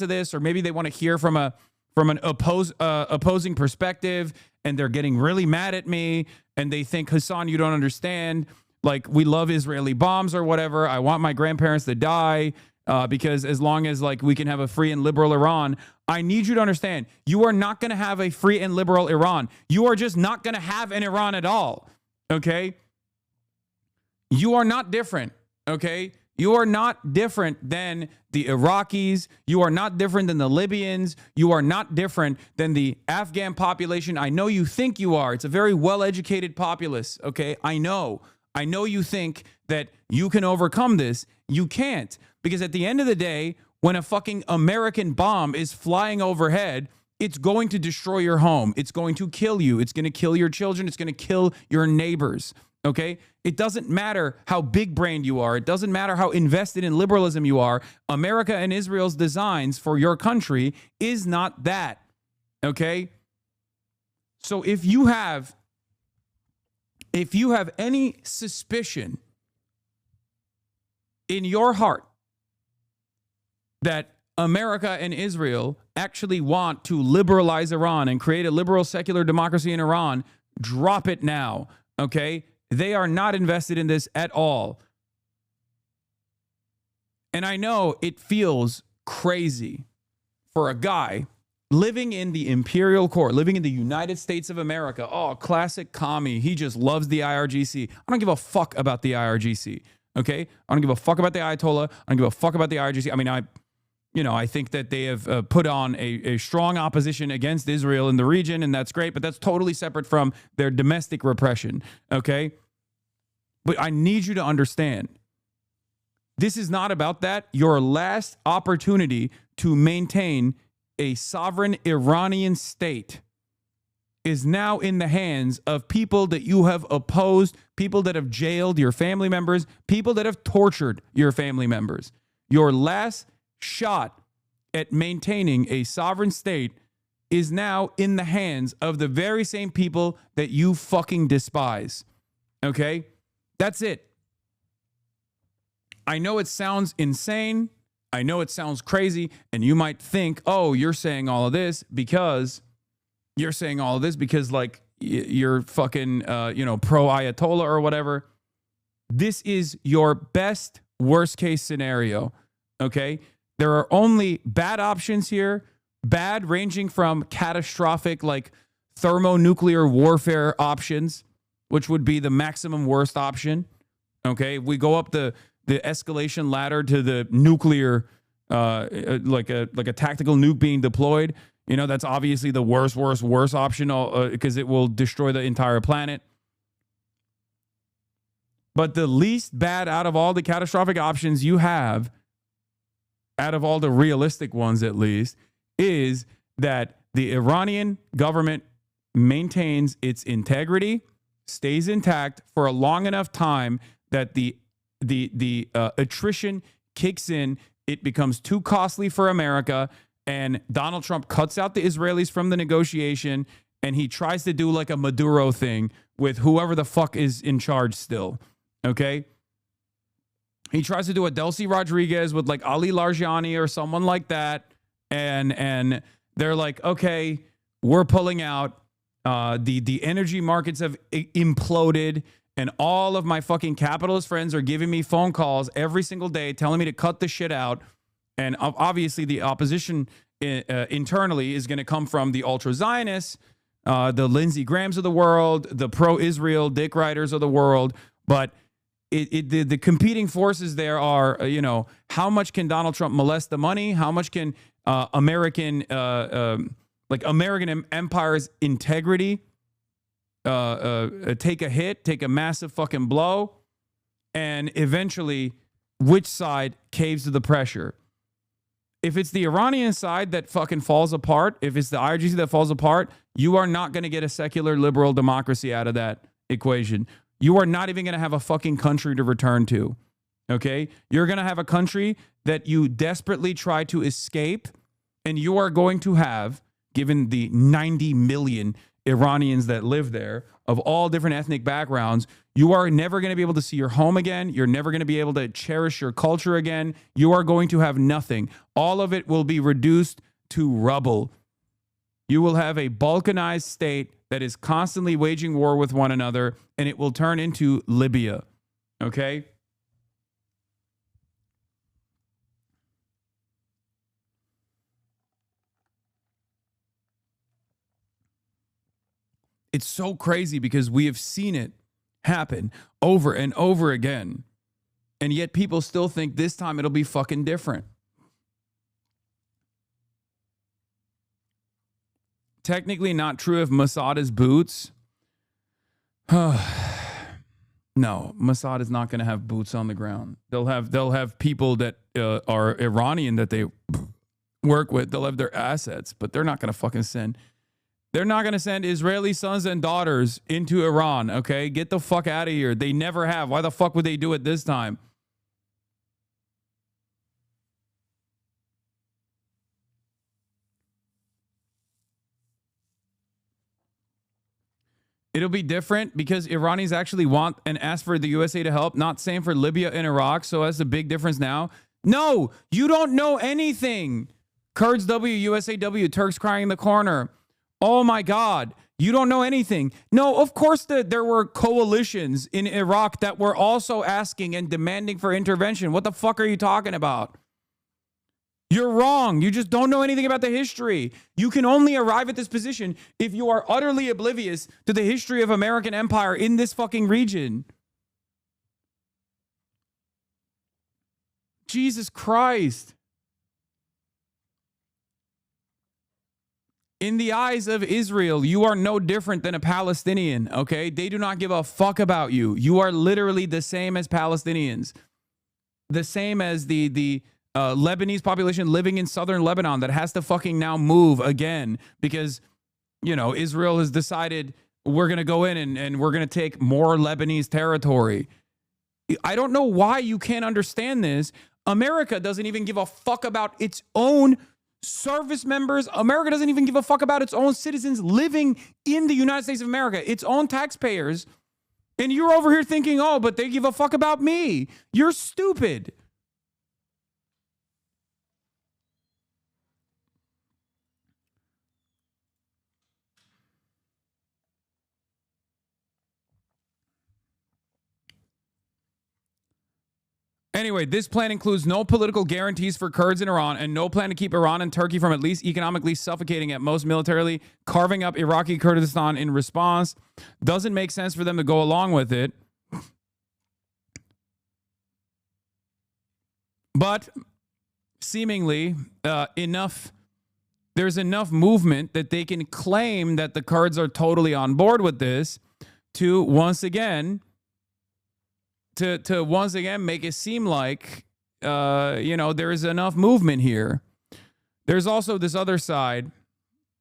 to this, or maybe they want to hear from an opposing perspective, and they're getting really mad at me, and they think, Hasan, you don't understand. Like, we love Israeli bombs or whatever. I want my grandparents to die because as long as like we can have a free and liberal Iran, I need you to understand, you are not going to have a free and liberal Iran. You are just not going to have an Iran at all. Okay? You are not different. Okay? You are not different than the Iraqis. You are not different than the Libyans. You are not different than the Afghan population. I know you think you are. It's a very well-educated populace. Okay? I know you think that you can overcome this. You can't. Because at the end of the day, when a fucking American bomb is flying overhead, it's going to destroy your home. It's going to kill you. It's going to kill your children. It's going to kill your neighbors. Okay? It doesn't matter how big-brained you are. It doesn't matter how invested in liberalism you are. America and Israel's designs for your country is not that. Okay? So if you have any suspicion in your heart that America and Israel actually want to liberalize Iran and create a liberal secular democracy in Iran, drop it now, okay? They are not invested in this at all. And I know it feels crazy for a guy living in the imperial core, living in the United States of America. Oh, classic commie. He just loves the IRGC. I don't give a fuck about the IRGC, okay? I don't give a fuck about the Ayatollah. I don't give a fuck about the IRGC. I mean, I think that they have put on a strong opposition against Israel in the region, and that's great, but that's totally separate from their domestic repression, okay? But I need you to understand, this is not about that. Your last opportunity to maintain a sovereign Iranian state is now in the hands of people that you have opposed, people that have jailed your family members, people that have tortured your family members. Your last shot at maintaining a sovereign state is now in the hands of the very same people that you fucking despise. Okay? That's it. I know it sounds insane. I know it sounds crazy, and you might think, oh, you're saying all of this because like you're fucking, pro Ayatollah or whatever. This is your best worst case scenario. Okay. There are only bad options here, bad ranging from catastrophic, like thermonuclear warfare options, which would be the maximum worst option. Okay. We go up the escalation ladder to the nuclear, like a tactical nuke being deployed. You know, that's obviously the worst option because it will destroy the entire planet. But the least bad out of all the catastrophic options you have, out of all the realistic ones at least, is that the Iranian government maintains its integrity, stays intact for a long enough time that the attrition kicks in. It becomes too costly for America, and Donald Trump cuts out the Israelis from the negotiation, and he tries to do like a Maduro thing with whoever the fuck is in charge still, okay? He tries to do a Delcy Rodriguez with like Ali Larijani or someone like that, and they're like, okay, we're pulling out. The energy markets have imploded, and all of my fucking capitalist friends are giving me phone calls every single day telling me to cut the shit out. And obviously the opposition internally is going to come from the ultra-Zionists, the Lindsey Grahams of the world, the pro-Israel Dick Riders of the world. But the competing forces there are, how much can Donald Trump molest the money? How much can American empire's integrity take a hit, take a massive fucking blow? And eventually, which side caves to the pressure? If it's the Iranian side that fucking falls apart, if it's the IRGC that falls apart, you are not going to get a secular liberal democracy out of that equation. You are not even going to have a fucking country to return to, okay? You're going to have a country that you desperately try to escape, and you are going to have, given the 90 million Iranians that live there of all different ethnic backgrounds, You are never going to be able to see your home again. You're never going to be able to cherish your culture again. You are going to have nothing. All of it will be reduced to rubble. You will have a balkanized state that is constantly waging war with one another, and it will turn into Libya. Okay? It's so crazy because we have seen it happen over and over again. And yet people still think this time it'll be fucking different. Technically not true of Masada's boots. No, Mossad is not going to have boots on the ground. They'll have people that are Iranian that they work with. They'll have their assets, but they're not going to fucking send. They're not going to send Israeli sons and daughters into Iran, okay? Get the fuck out of here. They never have. Why the fuck would they do it this time? It'll be different because Iranians actually want and ask for the USA to help. Not same for Libya and Iraq, so that's a big difference now. No, you don't know anything. Kurds W, USA W, Turks crying in the corner. Oh my God, you don't know anything. No, of course there were coalitions in Iraq that were also asking and demanding for intervention. What the fuck are you talking about? You're wrong. You just don't know anything about the history. You can only arrive at this position if you are utterly oblivious to the history of American empire in this fucking region. Jesus Christ. In the eyes of Israel, you are no different than a Palestinian, okay? They do not give a fuck about you. You are literally the same as Palestinians. The same as the Lebanese population living in southern Lebanon that has to fucking now move again because, you know, Israel has decided we're going to go in and we're going to take more Lebanese territory. I don't know why you can't understand this. America doesn't even give a fuck about its own service members. America doesn't even give a fuck about its own citizens living in the United States of America, its own taxpayers. And you're over here thinking, oh, but they give a fuck about me. You're stupid. Anyway, this plan includes no political guarantees for Kurds in Iran and no plan to keep Iran and Turkey from at least economically suffocating, at most militarily carving up Iraqi Kurdistan in response. Doesn't make sense for them to go along with it. But seemingly there's enough movement that they can claim that the Kurds are totally on board with this to once again make it seem like, there is enough movement here. There's also this other side.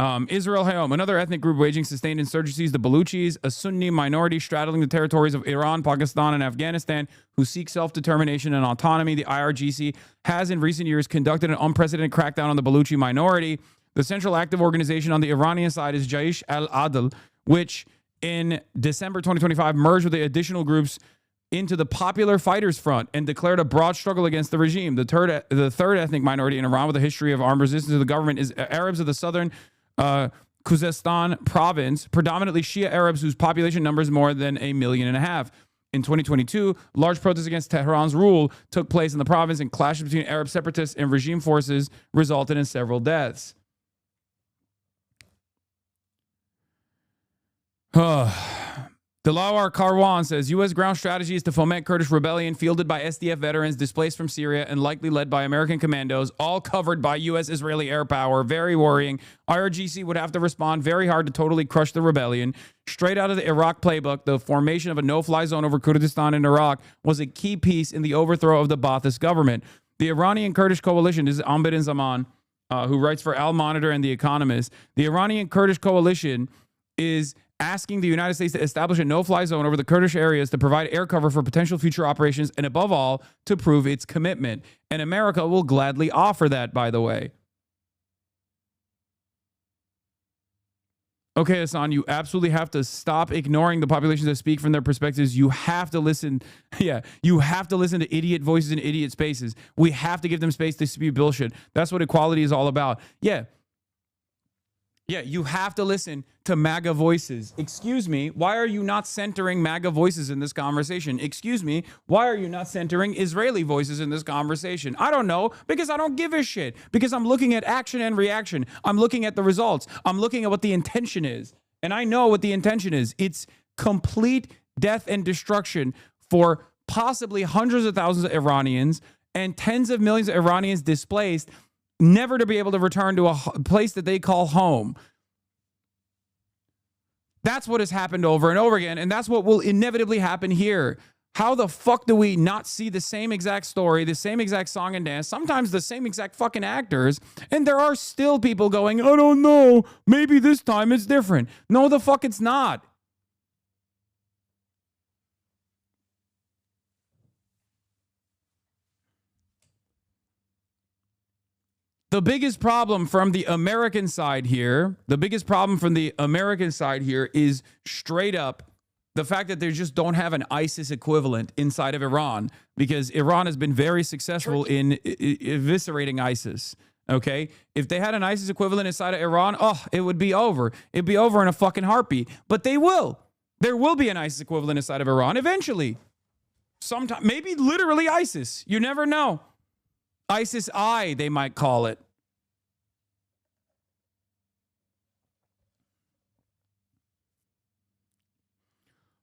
Israel Hayom, another ethnic group waging sustained insurgencies, the Baluchis, a Sunni minority straddling the territories of Iran, Pakistan, and Afghanistan, who seek self-determination and autonomy. The IRGC has in recent years conducted an unprecedented crackdown on the Baluchi minority. The central active organization on the Iranian side is Jaish al-Adl, which in December 2025 merged with the additional groups into the Popular Fighters Front and declared a broad struggle against the regime. The third ethnic minority in Iran with a history of armed resistance to the government is Arabs of the southern Khuzestan province, predominantly Shia Arabs whose population numbers more than 1.5 million. In 2022, large protests against Tehran's rule took place in the province, and clashes between Arab separatists and regime forces resulted in several deaths. Dilawar Karwan says, U.S. ground strategy is to foment Kurdish rebellion fielded by SDF veterans displaced from Syria and likely led by American commandos, all covered by U.S.-Israeli air power. Very worrying. IRGC would have to respond very hard to totally crush the rebellion. Straight out of the Iraq playbook, the formation of a no-fly zone over Kurdistan and Iraq was a key piece in the overthrow of the Ba'athist government. The Iranian Kurdish coalition, this is Ambedin Zaman, who writes for Al Monitor and The Economist. The Iranian Kurdish coalition is asking the United States to establish a no-fly zone over the Kurdish areas to provide air cover for potential future operations and, above all, to prove its commitment. And America will gladly offer that, by the way. Okay, Hassan, you absolutely have to stop ignoring the populations that speak from their perspectives. You have to listen. Yeah, you have to listen to idiot voices in idiot spaces. We have to give them space to spew bullshit. That's what equality is all about. Yeah. Yeah, you have to listen to MAGA voices. Excuse me, why are you not centering MAGA voices in this conversation? Excuse me, why are you not centering Israeli voices in this conversation? I don't know, because I don't give a shit. Because I'm looking at action and reaction. I'm looking at the results. I'm looking at what the intention is. And I know what the intention is. It's complete death and destruction for possibly hundreds of thousands of Iranians and tens of millions of Iranians displaced, never to be able to return to a place that they call home. That's what has happened over and over again, and that's what will inevitably happen here. How the fuck do we not see the same exact story, the same exact song and dance, sometimes the same exact fucking actors, and there are still people going, I don't know, maybe this time it's different. No, the fuck it's not. The biggest problem from the American side here, is straight up the fact that they just don't have an ISIS equivalent inside of Iran, because Iran has been very successful in eviscerating ISIS. Okay? If they had an ISIS equivalent inside of Iran, it would be over. It'd be over in a fucking heartbeat. But they will. There will be an ISIS equivalent inside of Iran eventually. Sometime, maybe literally ISIS. You never know. ISIS-I, they might call it.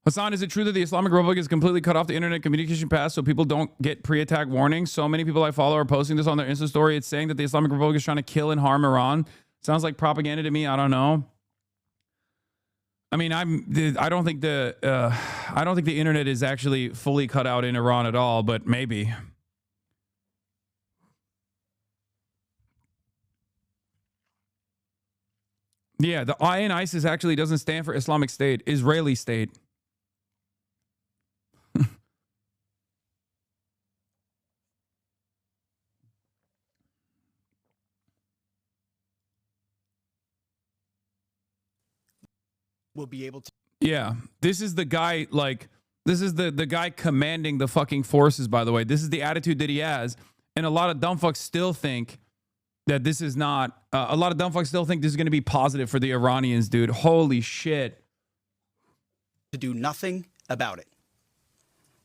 Hassan, is it true that the Islamic Republic has completely cut off the internet communication path so people don't get pre-attack warnings? So many people I follow are posting this on their Insta story. It's saying that the Islamic Republic is trying to kill and harm Iran. Sounds like propaganda to me. I don't know. I mean, I don't think the internet is actually fully cut out in Iran at all, but maybe. Yeah, the I in ISIS actually doesn't stand for Islamic State, Israeli State. Will be able to. Yeah, this is the guy, this is the guy commanding the fucking forces, by the way. This is the attitude that he has. And a lot of dumb fucks still think that this is not, a lot of dumb fucks still think this is going to be positive for the Iranians, dude. Holy shit. To do nothing about it.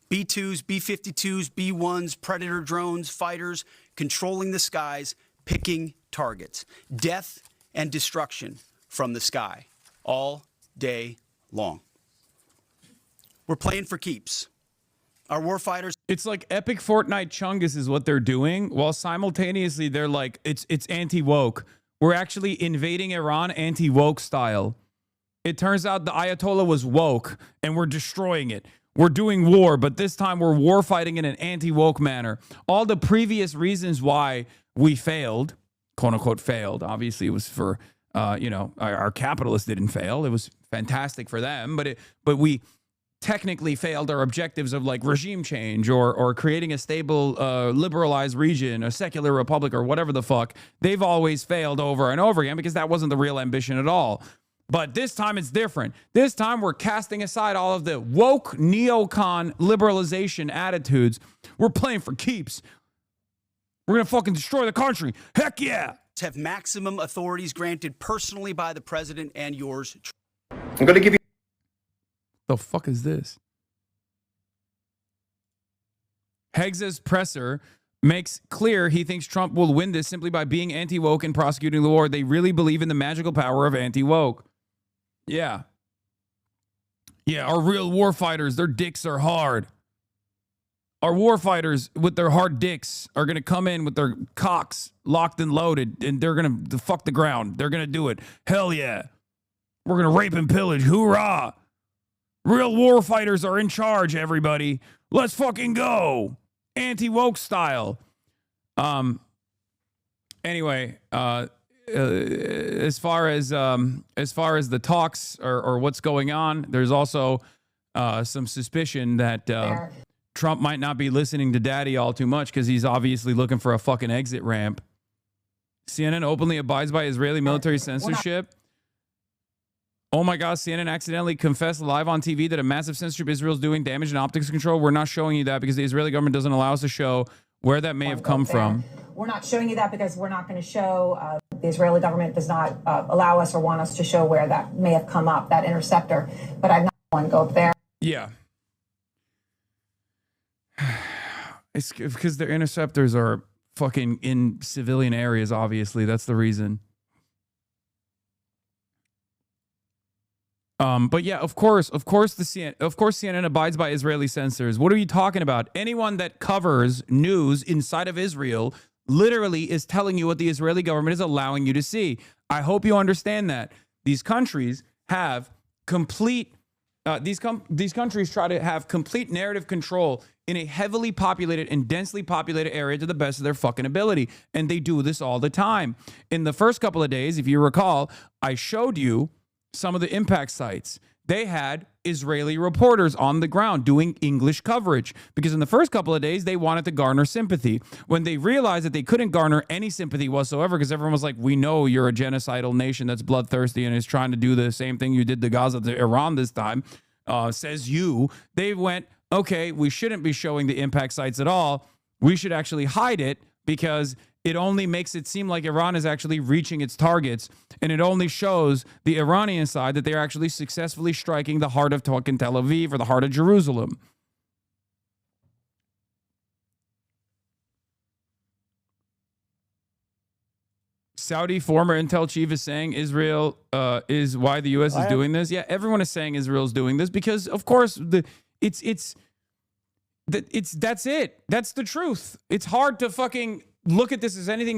B-2s, B-52s, B-1s, Predator drones, fighters, controlling the skies, picking targets. Death and destruction from the sky. All day long. We're playing for keeps. Our warfighters. It's like epic Fortnite Chungus is what they're doing, while simultaneously they're like, it's anti-woke. We're actually invading Iran anti-woke style. It turns out the Ayatollah was woke, and we're destroying it. We're doing war, but this time we're war fighting in an anti-woke manner. All the previous reasons why we failed, quote unquote failed, obviously it was for our capitalists didn't fail. It was fantastic for them, but we technically failed our objectives of like regime change or creating a stable, liberalized region, a secular republic, or whatever the fuck. They've always failed over and over again because that wasn't the real ambition at all. But this time it's different. This time we're casting aside all of the woke neocon liberalization attitudes. We're playing for keeps. We're going to fucking destroy the country. Heck yeah. Have maximum authorities granted personally by the president and yours. I'm going to give you. The fuck is this? Hegze's presser makes clear he thinks Trump will win this simply by being anti-woke and prosecuting the war. They really believe in the magical power of anti-woke. Yeah. Yeah, our real war fighters, their dicks are hard. Our war fighters with their hard dicks are going to come in with their cocks locked and loaded, and they're going to fuck the ground. They're going to do it. Hell yeah. We're going to rape and pillage. Hoorah. Real war fighters are in charge, everybody. Let's fucking go. Anti-woke style. Anyway, as far as the talks or what's going on, there's also some suspicion that Trump might not be listening to daddy all too much because he's obviously looking for a fucking exit ramp. CNN openly abides by Israeli military censorship. Oh my God, CNN accidentally confessed live on TV that a massive censorship Israel is doing damage in optics control. We're not showing you that because the Israeli government doesn't allow us to show where that may have come from. We're not showing you that because we're not going to show, the Israeli government does not allow us or want us to show where that may have come up, that interceptor. But I'm not going to go up there. Yeah. It's because their interceptors are fucking in civilian areas, obviously. That's the reason. But yeah, of course CNN abides by Israeli censors. What are you talking about? Anyone that covers news inside of Israel literally is telling you what the Israeli government is allowing you to see. I hope you understand that. These countries have complete these countries try to have complete narrative control in a heavily populated and densely populated area to the best of their fucking ability. And they do this all the time. In the first couple of days, if you recall, I showed you some of the impact sites. They had Israeli reporters on the ground doing English coverage because in the first couple of days, they wanted to garner sympathy. When they realized that they couldn't garner any sympathy whatsoever because everyone was like, we know you're a genocidal nation that's bloodthirsty and is trying to do the same thing you did to Gaza, to Iran this time, says you. They went, okay, we shouldn't be showing the impact sites at all. We should actually hide it because it only makes it seem like Iran is actually reaching its targets. And it only shows the Iranian side that they're actually successfully striking the heart of fucking Tel Aviv or the heart of Jerusalem. Saudi former intel chief is saying Israel is why the U.S. is doing this. Yeah, everyone is saying Israel's doing this because, of course, that's it. That's the truth. It's hard to fucking look at this as anything